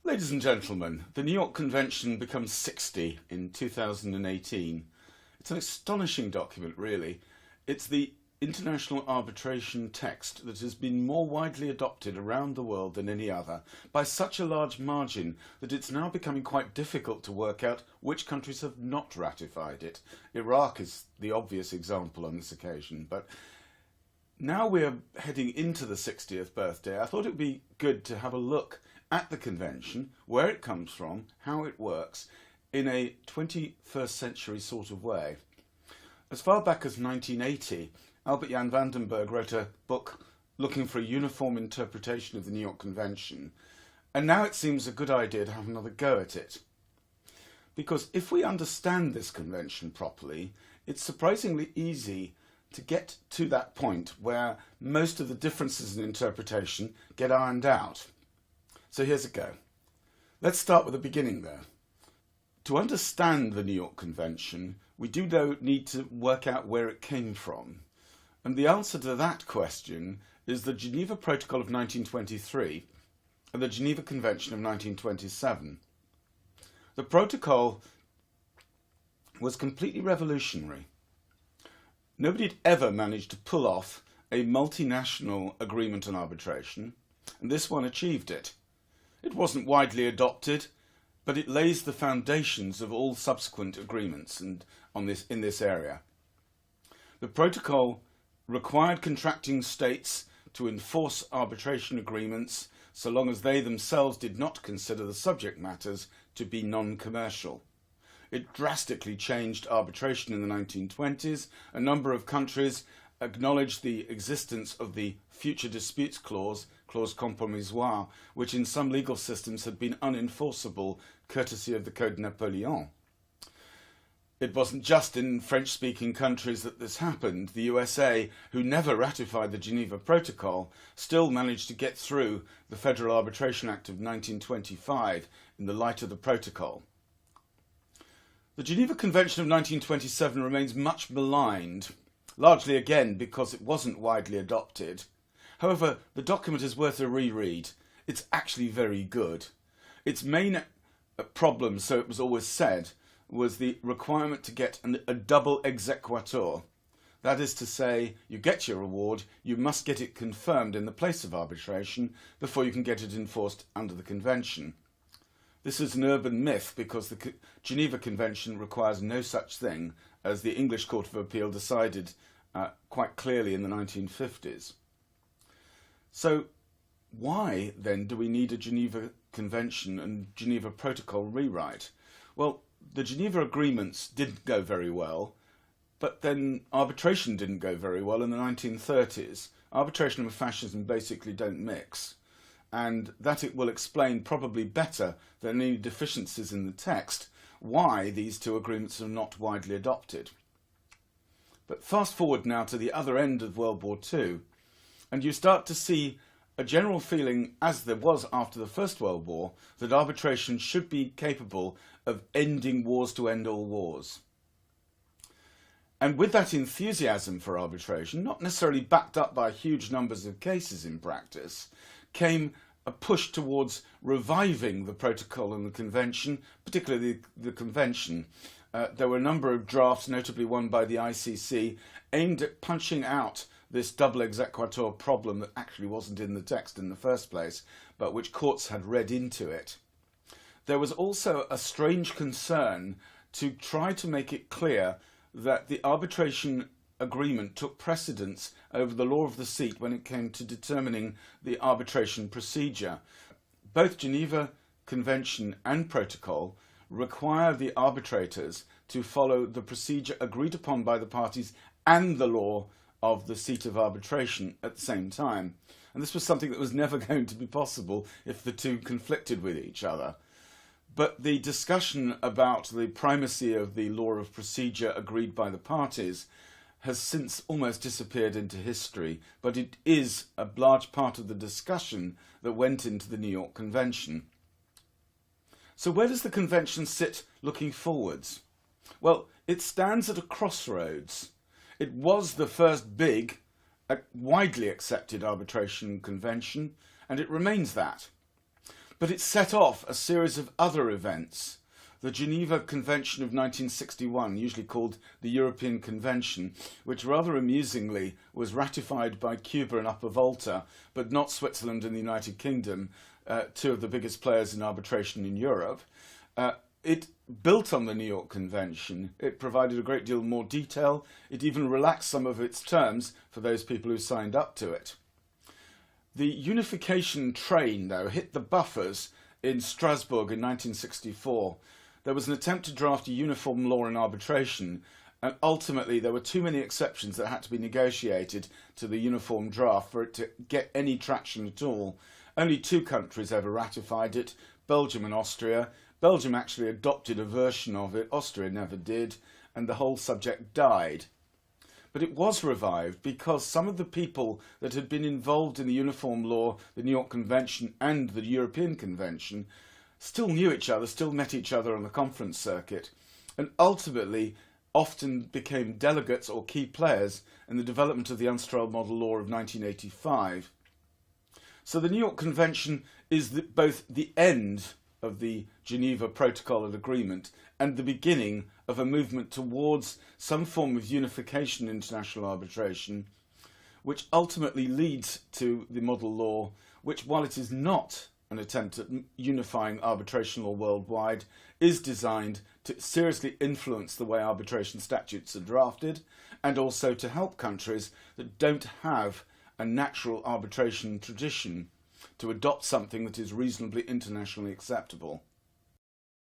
Ladies and gentlemen, the New York Convention becomes 60 in 2018. It's an astonishing document, really. It's the international arbitration text that has been more widely adopted around the world than any other, by such a large margin that it's now becoming quite difficult to work out which countries have not ratified it. Iraq is the obvious example on this occasion, but now we're heading into the 60th birthday. I thought it would be good to have a look at the convention, where it comes from, how it works, in a 21st century sort of way. As far back as 1980, Albert Jan van den Berg wrote a book looking for a uniform interpretation of the New York Convention, and now it seems a good idea to have another go at it. Because if we understand this convention properly, it's surprisingly easy to get to that point where most of the differences in interpretation get ironed out. So here's a go. Let's start with the beginning there. To understand the New York Convention, we do need to work out where it came from. And the answer to that question is the Geneva Protocol of 1923 and the Geneva Convention of 1927. The protocol was completely revolutionary. Nobody had ever managed to pull off a multinational agreement on arbitration, and this one achieved it. It wasn't widely adopted, but it lays the foundations of all subsequent agreements in this area. The protocol required contracting states to enforce arbitration agreements so long as they themselves did not consider the subject matters to be non-commercial. It drastically changed arbitration in the 1920s. A number of countries acknowledged the existence of the Future Disputes Clause, Clause compromissoire, which in some legal systems had been unenforceable courtesy of the Code Napoleon. It wasn't just in French-speaking countries that this happened. The USA, who never ratified the Geneva Protocol, still managed to get through the Federal Arbitration Act of 1925 in the light of the protocol. The Geneva Convention of 1927 remains much maligned, largely again because it wasn't widely adopted. However, the document is worth a reread. It's actually very good. Its main problem, so it was always said, was the requirement to get a double exequatur. That is to say, you get your award, you must get it confirmed in the place of arbitration before you can get it enforced under the convention. This is an urban myth because the Geneva Convention requires no such thing, as the English Court of Appeal decided quite clearly in the 1950s. So why then do we need a Geneva Convention and Geneva Protocol rewrite? Well, the Geneva agreements didn't go very well, but then arbitration didn't go very well in the 1930s. Arbitration and fascism basically don't mix, and that it will explain probably better than any deficiencies in the text why these two agreements are not widely adopted. But fast forward now to the other end of World War II, and you start to see a general feeling, as there was after the First World War, that arbitration should be capable of ending wars to end all wars. And with that enthusiasm for arbitration, not necessarily backed up by huge numbers of cases in practice, came a push towards reviving the protocol and the convention, particularly the convention. There were a number of drafts, notably one by the ICC, aimed at punching out this double exequatur problem that actually wasn't in the text in the first place, but which courts had read into it. There was also a strange concern to try to make it clear that the arbitration agreement took precedence over the law of the seat when it came to determining the arbitration procedure. Both Geneva Convention and Protocol require the arbitrators to follow the procedure agreed upon by the parties and the law of the seat of arbitration at the same time. And this was something that was never going to be possible if the two conflicted with each other. But the discussion about the primacy of the law of procedure agreed by the parties has since almost disappeared into history, but it is a large part of the discussion that went into the New York Convention. So where does the convention sit looking forwards? Well, it stands at a crossroads. It was the first big, widely accepted arbitration convention, and it remains that. But it set off a series of other events. The Geneva Convention of 1961, usually called the European Convention, which rather amusingly was ratified by Cuba and Upper Volta, but not Switzerland and the United Kingdom, two of the biggest players in arbitration in Europe. It built on the New York Convention. It provided a great deal more detail. It even relaxed some of its terms for those people who signed up to it. The unification train, though, hit the buffers in Strasbourg in 1964. There was an attempt to draft a uniform law in arbitration, and ultimately there were too many exceptions that had to be negotiated to the uniform draft for it to get any traction at all. Only 2 countries ever ratified it, Belgium and Austria. Belgium actually adopted a version of it, Austria never did, and the whole subject died. But it was revived because some of the people that had been involved in the uniform law, the New York Convention and the European Convention still knew each other, still met each other on the conference circuit, and ultimately often became delegates or key players in the development of the Unstrel Model Law of 1985. So the New York Convention is both the end of the Geneva Protocol and Agreement and the beginning of a movement towards some form of unification in international arbitration, which ultimately leads to the model law, which, while it is not an attempt at unifying arbitration law worldwide, is designed to seriously influence the way arbitration statutes are drafted and also to help countries that don't have a natural arbitration tradition to adopt something that is reasonably internationally acceptable.